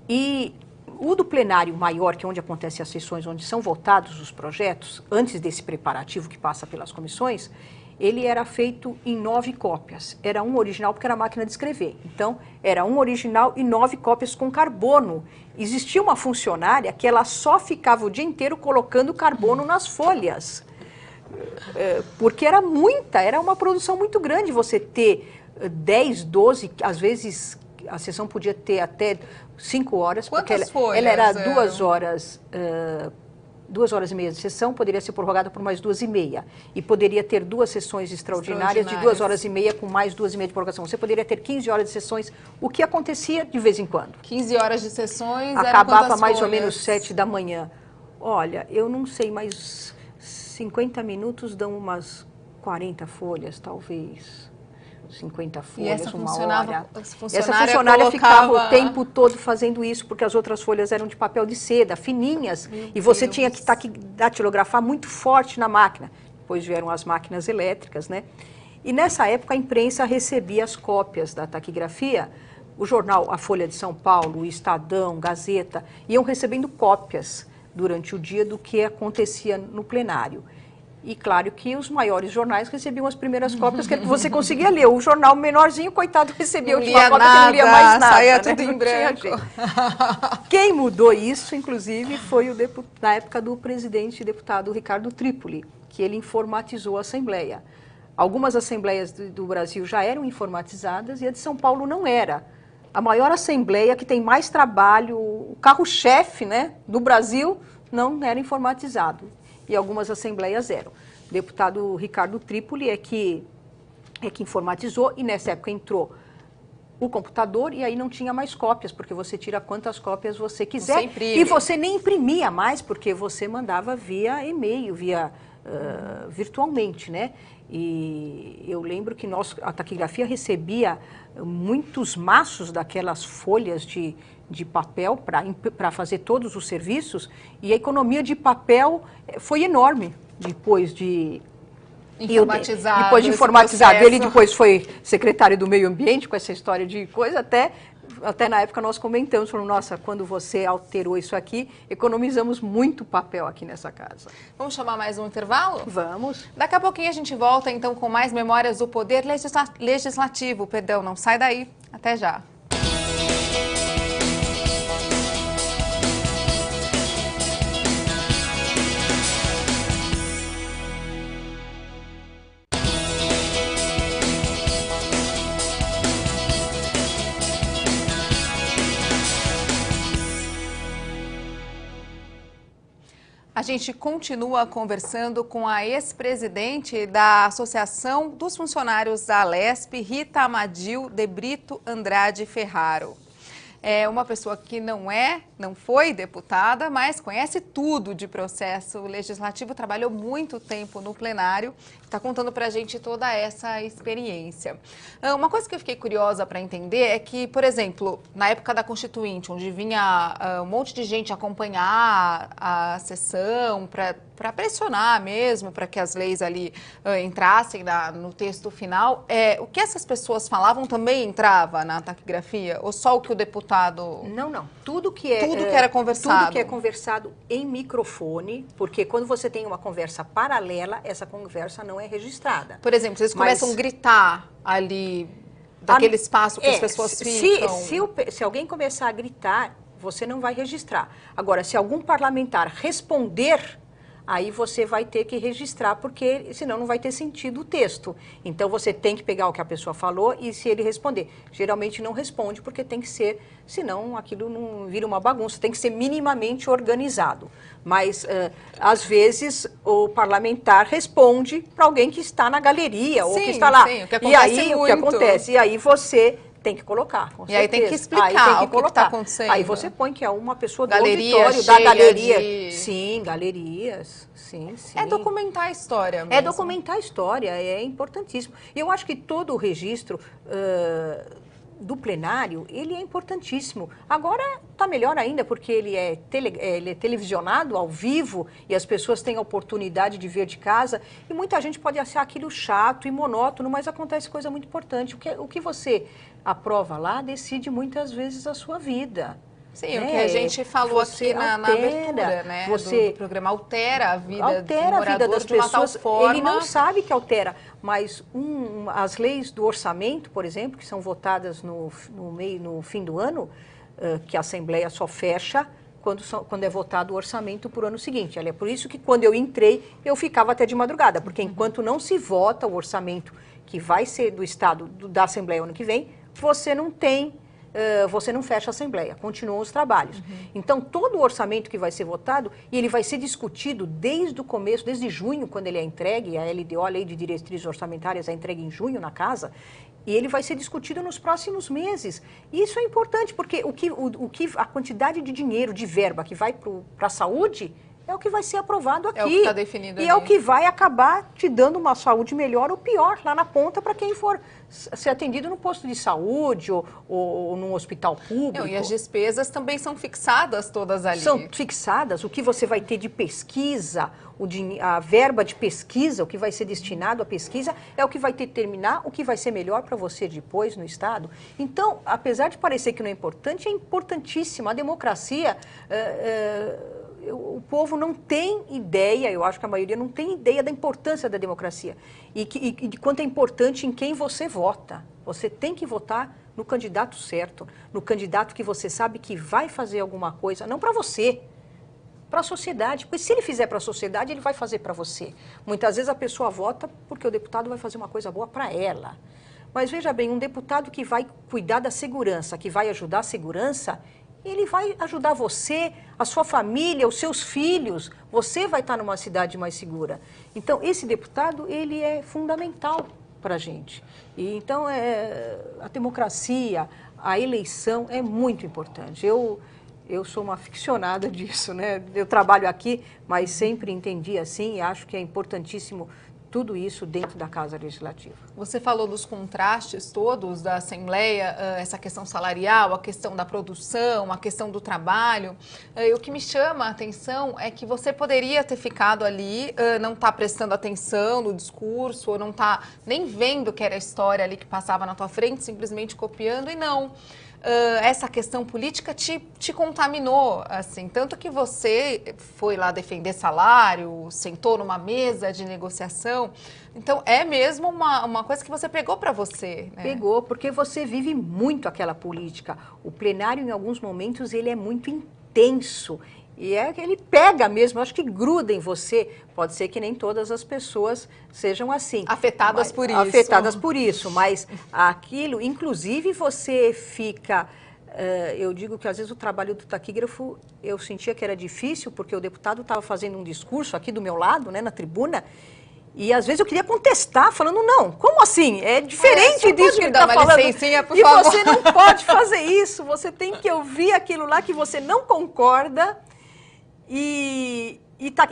E o do plenário maior, que é onde acontecem as sessões, onde são votados os projetos, antes desse preparativo que passa pelas comissões, ele era feito em 9 cópias. Era um original porque era máquina de escrever. Então, era um original e 9 cópias com carbono. Existia uma funcionária que ela só ficava o dia inteiro colocando carbono nas folhas. Porque era uma produção muito grande você ter 10, 12, às vezes a sessão podia ter até 5 horas. Quantas porque folhas? Ela era 2 horas, 2h30 de sessão, poderia ser prorrogada por mais 2h30. E poderia ter 2 sessões extraordinárias de 2h30 com mais 2h30 de prorrogação. Você poderia ter 15 horas de sessões, o que acontecia de vez em quando. 15 horas de sessões, acabava mais ou menos 7 da manhã. Olha, eu não sei, mas 50 minutos dão umas 40 folhas, talvez. 50 folhas, e essa uma hora. Essa funcionária ficava o tempo todo fazendo isso, porque as outras folhas eram de papel de seda, fininhas, e você tinha que datilografar muito forte na máquina. Depois vieram as máquinas elétricas, né? E nessa época a imprensa recebia as cópias da taquigrafia. O jornal A Folha de São Paulo, o Estadão, Gazeta, iam recebendo cópias durante o dia do que acontecia no plenário. E claro que os maiores jornais recebiam as primeiras cópias que você conseguia ler. O jornal menorzinho, coitado, recebia a última cópia que não lia mais nada. Saía né? tudo em branco. Quem mudou isso, inclusive, foi na época do presidente e deputado Ricardo Trípoli, que ele informatizou a Assembleia. Algumas assembleias do Brasil já eram informatizadas e a de São Paulo não era. A maior assembleia, que tem mais trabalho, o carro-chefe, né, do Brasil, não era informatizado. E algumas assembleias eram. O deputado Ricardo Trípoli é que informatizou, e nessa época entrou o computador, e aí não tinha mais cópias, porque você tira quantas cópias você quiser. E você nem imprimia mais, porque você mandava via e-mail, virtualmente, né? E eu lembro que a taquigrafia recebia muitos maços daquelas folhas de papel para fazer todos os serviços, e a economia de papel foi enorme depois de informatizado. Ele depois foi secretário do Meio Ambiente, com essa história de coisa, até na época nós comentamos, falando, nossa, quando você alterou isso aqui, economizamos muito papel aqui nessa casa. Vamos chamar mais um intervalo? Vamos. Daqui a pouquinho a gente volta então com mais memórias do Poder Legislativo. Perdão, não sai daí. Até já. A gente continua conversando com a ex-presidente da Associação dos Funcionários da Alesp, Rita Amadil de Brito Andrade Ferraro. É uma pessoa que não foi deputada, mas conhece tudo de processo legislativo, trabalhou muito tempo no plenário, está contando para a gente toda essa experiência. Uma coisa que eu fiquei curiosa para entender é que, por exemplo, na época da Constituinte, onde vinha um monte de gente acompanhar a sessão para pressionar mesmo, para que as leis ali entrassem no texto final, o que essas pessoas falavam também entrava na taquigrafia? Ou só o que o deputado... Não. Tudo que era conversado. Tudo que é conversado em microfone, porque quando você tem uma conversa paralela, essa conversa não é registrada. Por exemplo, vocês começam a gritar ali, daquele espaço que as pessoas ficam... Se alguém começar a gritar, você não vai registrar. Agora, se algum parlamentar responder, aí você vai ter que registrar, porque senão não vai ter sentido o texto. Então, você tem que pegar o que a pessoa falou e se ele responder. Geralmente não responde, porque tem que ser, senão aquilo não vira uma bagunça, tem que ser minimamente organizado. Mas, às vezes, o parlamentar responde para alguém que está na galeria, ou que está lá. Sim, o que acontece muito. O que acontece? E aí você... tem que colocar, com certeza. E aí tem que explicar o que está acontecendo. Aí você põe que é uma pessoa do galeria auditório, da galeria. Sim, galerias. Sim. É documentar a história mesmo. É documentar a história, é importantíssimo. E eu acho que todo o registro do plenário, ele é importantíssimo. Agora está melhor ainda, porque ele é televisionado ao vivo e as pessoas têm a oportunidade de ver de casa. E muita gente pode achar aquilo chato e monótono, mas acontece coisa muito importante. O que você aprova lá decide muitas vezes a sua vida. Sim, o que a gente falou aqui na abertura, né, do programa, altera a vida do morador de uma tal forma... Ele não sabe que altera, mas as leis do orçamento, por exemplo, que são votadas no fim do ano, que a Assembleia só fecha quando é votado o orçamento para o ano seguinte. É por isso que quando eu entrei, eu ficava até de madrugada, porque enquanto não se vota o orçamento que vai ser do Estado, da Assembleia ano que vem, você não tem, você não fecha a Assembleia, continuam os trabalhos. Então, todo o orçamento que vai ser votado, e ele vai ser discutido desde o começo, desde junho, quando ele é entregue, a LDO, a Lei de Diretrizes Orçamentárias, é entregue em junho na Casa, e ele vai ser discutido nos próximos meses. E isso é importante, porque a quantidade de dinheiro, de verba que vai para a saúde, é o que vai ser aprovado aqui. É o que está definido e ali. é o que vai acabar te dando uma saúde melhor ou pior lá na ponta para quem for ser atendido no posto de saúde ou num hospital público. Não, e as despesas também são fixadas todas ali. São fixadas. O que você vai ter de pesquisa, a verba de pesquisa, o que vai ser destinado à pesquisa, é o que vai determinar o que vai ser melhor para você depois no Estado. Então, apesar de parecer que não é importante, é importantíssimo. A democracia... o povo não tem ideia, eu acho que a maioria não tem ideia da importância da democracia e de quanto é importante em quem você vota. Você tem que votar no candidato certo, no candidato que você sabe que vai fazer alguma coisa, não para você, para a sociedade. Porque se ele fizer para a sociedade, ele vai fazer para você. Muitas vezes a pessoa vota porque o deputado vai fazer uma coisa boa para ela. Mas veja bem, um deputado que vai cuidar da segurança, que vai ajudar a segurança, ele vai ajudar você, a sua família, os seus filhos. Você vai estar numa cidade mais segura. Então, esse deputado, ele é fundamental para a gente. E, então, a democracia, a eleição é muito importante. Eu sou uma aficionada disso, né? Eu trabalho aqui, mas sempre entendi assim e acho que é importantíssimo tudo isso dentro da Casa Legislativa. Você falou dos contrastes todos da Assembleia, essa questão salarial, a questão da produção, a questão do trabalho. E o que me chama a atenção é que você poderia ter ficado ali, não tá prestando atenção no discurso, ou não tá nem vendo que era a história ali que passava na tua frente, simplesmente copiando, e não. Essa questão política te contaminou, assim, tanto que você foi lá defender salário, sentou numa mesa de negociação, então é mesmo uma coisa que você pegou para você, né? Pegou, porque você vive muito aquela política. O plenário, em alguns momentos, ele é muito intenso. E ele pega mesmo, acho que gruda em você. Pode ser que nem todas as pessoas sejam assim. Afetadas por isso. Afetadas por isso, mas aquilo, inclusive você fica... eu digo que às vezes o trabalho do taquígrafo, eu sentia que era difícil, porque o deputado estava fazendo um discurso aqui do meu lado, né, na tribuna, e às vezes eu queria contestar, falando, não, como assim? É diferente disso que ele está falando. Por favor. Você não pode fazer isso, você tem que ouvir aquilo lá que você não concorda, e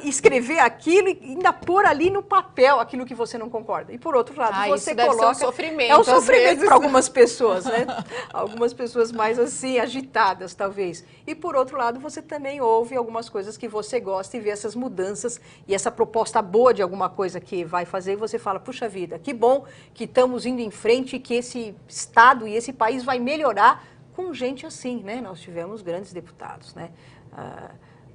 escrever aquilo e ainda pôr ali no papel aquilo que você não concorda. E por outro lado, você isso deve coloca... ser um sofrimento. É um sofrimento para algumas pessoas, né? Algumas pessoas mais assim, agitadas, talvez. E por outro lado, você também ouve algumas coisas que você gosta e vê essas mudanças e essa proposta boa de alguma coisa que vai fazer, e você fala, puxa vida, que bom que estamos indo em frente e que esse Estado e esse país vai melhorar com gente assim, né? Nós tivemos grandes deputados, né?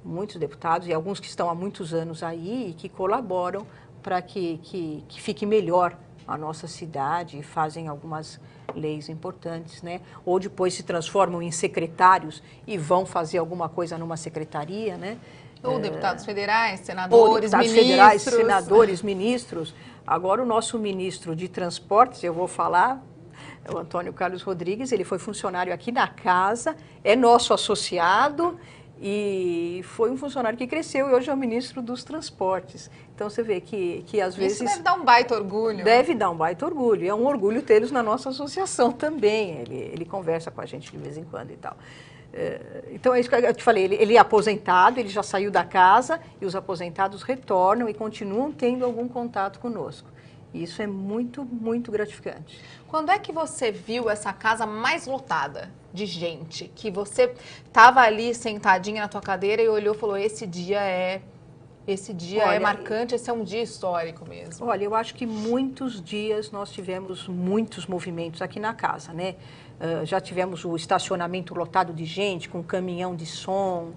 Muitos deputados e alguns que estão há muitos anos aí e que colaboram para que fique melhor a nossa cidade e fazem algumas leis importantes, né? Ou depois se transformam em secretários e vão fazer alguma coisa numa secretaria, né? Ou deputados federais, senadores, deputados ministros. Federais, senadores, ministros. Agora o nosso ministro de Transportes, eu vou falar, é o Antônio Carlos Rodrigues, ele foi funcionário aqui na Casa, é nosso associado, e foi um funcionário que cresceu e hoje é o ministro dos Transportes. Então você vê que às vezes... Isso deve dar um baita orgulho. Deve dar um baita orgulho. E é um orgulho tê-los na nossa associação também. Ele conversa com a gente de vez em quando e tal. Então é isso que eu te falei, ele é aposentado, ele já saiu da casa e os aposentados retornam e continuam tendo algum contato conosco. E isso é muito, muito gratificante. Quando é que você viu essa casa mais lotada de gente? Que você estava ali sentadinha na tua cadeira e olhou e falou, esse dia é marcante, esse é um dia histórico mesmo. Olha, eu acho que muitos dias nós tivemos muitos movimentos aqui na casa, né? Já tivemos o estacionamento lotado de gente, com caminhão de som,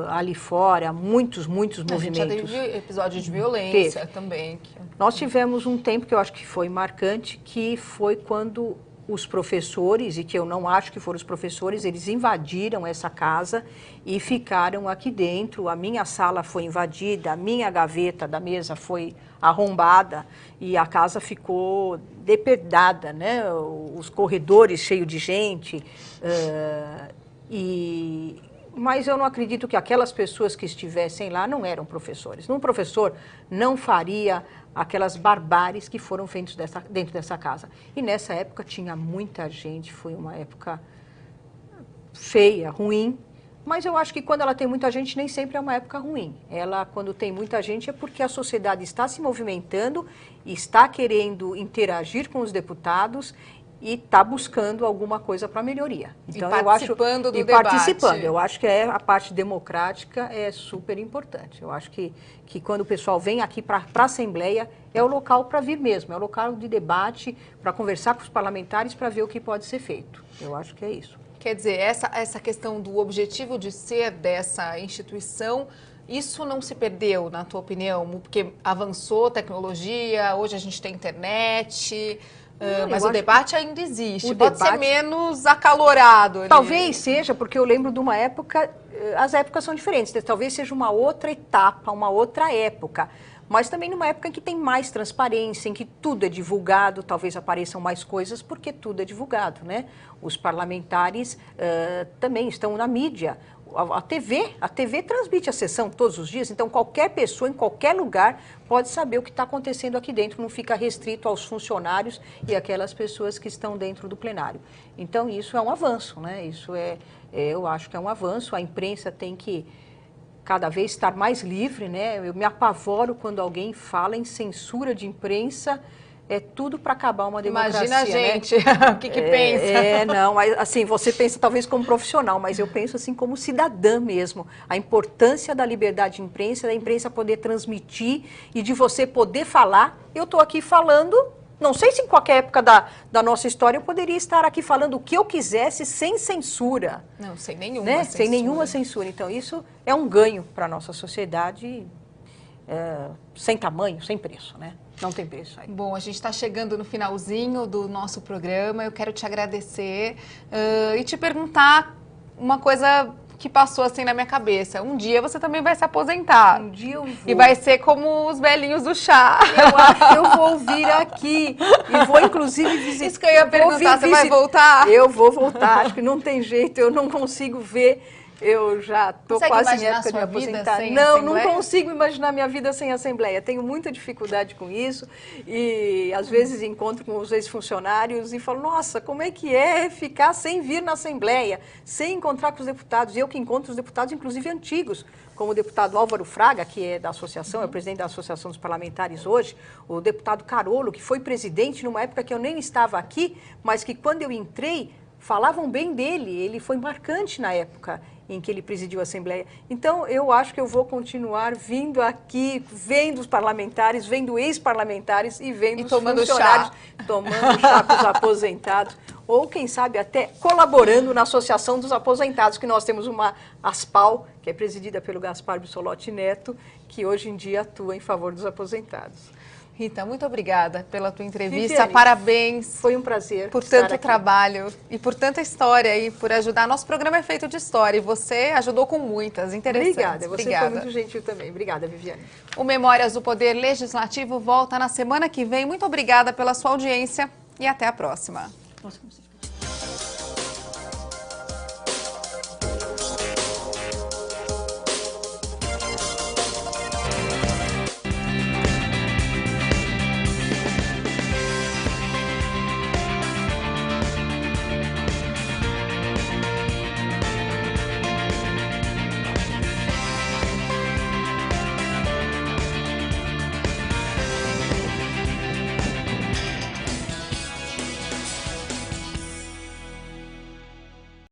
ali fora, muitos movimentos. A gente já teve episódios de violência também. Nós tivemos um tempo que eu acho que foi marcante, que foi quando os professores, e que eu não acho que foram os professores, eles invadiram essa casa e ficaram aqui dentro. A minha sala foi invadida, a minha gaveta da mesa foi arrombada e a casa ficou depredada, né? Os corredores cheios de gente. Mas eu não acredito que aquelas pessoas que estivessem lá não eram professores. Um professor não faria aquelas barbáries que foram feitas dentro dessa casa. E nessa época tinha muita gente, foi uma época feia, ruim, mas eu acho que quando ela tem muita gente, nem sempre é uma época ruim. Ela, quando tem muita gente, é porque a sociedade está se movimentando, está querendo interagir com os deputados e está buscando alguma coisa para melhoria. Então, eu acho, do debate. Participando. Eu acho que a parte democrática é super importante. Eu acho que quando o pessoal vem aqui para a Assembleia, é o local para vir mesmo, é o local de debate, para conversar com os parlamentares, para ver o que pode ser feito. Eu acho que é isso. Quer dizer, essa questão do objetivo de ser dessa instituição, isso não se perdeu, na tua opinião? Porque avançou a tecnologia, hoje a gente tem internet... mas o debate ainda existe, pode ser menos acalorado. Talvez seja, porque eu lembro de uma época, as épocas são diferentes, talvez seja uma outra etapa, uma outra época, mas também numa época em que tem mais transparência, em que tudo é divulgado, talvez apareçam mais coisas, porque tudo é divulgado, né? Os parlamentares também estão na mídia. A TV transmite a sessão todos os dias, então qualquer pessoa, em qualquer lugar, pode saber o que está acontecendo aqui dentro, não fica restrito aos funcionários e aquelas pessoas que estão dentro do plenário. Então isso é um avanço, né? Eu acho que é um avanço, a imprensa tem que cada vez estar mais livre, né? Eu me apavoro quando alguém fala em censura de imprensa. É tudo para acabar uma democracia. Imagina a gente, né? O que pensa. Não, assim, você pensa talvez como profissional, mas eu penso assim como cidadã mesmo. A importância da liberdade de imprensa, da imprensa poder transmitir e de você poder falar. Eu estou aqui falando, não sei se em qualquer época da nossa história eu poderia estar aqui falando o que eu quisesse sem censura. Não, sem nenhuma né? censura. Sem nenhuma censura. Então isso é um ganho para a nossa sociedade sem tamanho, sem preço, né? Não tem preço aí. Bom, a gente está chegando no finalzinho do nosso programa. Eu quero te agradecer e te perguntar uma coisa que passou assim na minha cabeça. Um dia você também vai se aposentar. Um dia eu vou. E vai ser como os velhinhos do chá. Eu acho que eu vou vir aqui e vou inclusive visitar. Isso que eu ia perguntar, você vai voltar? Eu vou voltar, acho que não tem jeito, eu não consigo ver. Eu já estou quase em época de me aposentar. Não consigo imaginar minha vida sem Assembleia. Tenho muita dificuldade com isso e às vezes encontro com os ex-funcionários e falo, nossa, como é que é ficar sem vir na Assembleia, sem encontrar com os deputados? Eu que encontro os deputados, inclusive antigos, como o deputado Álvaro Fraga, que é da associação, é o presidente da Associação dos Parlamentares hoje, o deputado Carolo, que foi presidente numa época que eu nem estava aqui, mas que quando eu entrei, falavam bem dele, ele foi marcante na época em que ele presidiu a Assembleia. Então, eu acho que eu vou continuar vindo aqui, vendo os parlamentares, vendo ex-parlamentares e vendo os funcionários tomando chá com os aposentados, ou quem sabe até colaborando na Associação dos Aposentados, que nós temos uma ASPAL, que é presidida pelo Gaspar Bissolotti Neto, que hoje em dia atua em favor dos aposentados. Rita, muito obrigada pela tua entrevista, Viviane, parabéns. Foi um prazer por tanto trabalho e por tanta história e por ajudar. Nosso programa é feito de história e você ajudou com muitas, interessantes. Obrigada, você foi muito gentil também. Obrigada, Viviane. O Memórias do Poder Legislativo volta na semana que vem. Muito obrigada pela sua audiência e até a próxima. Nossa,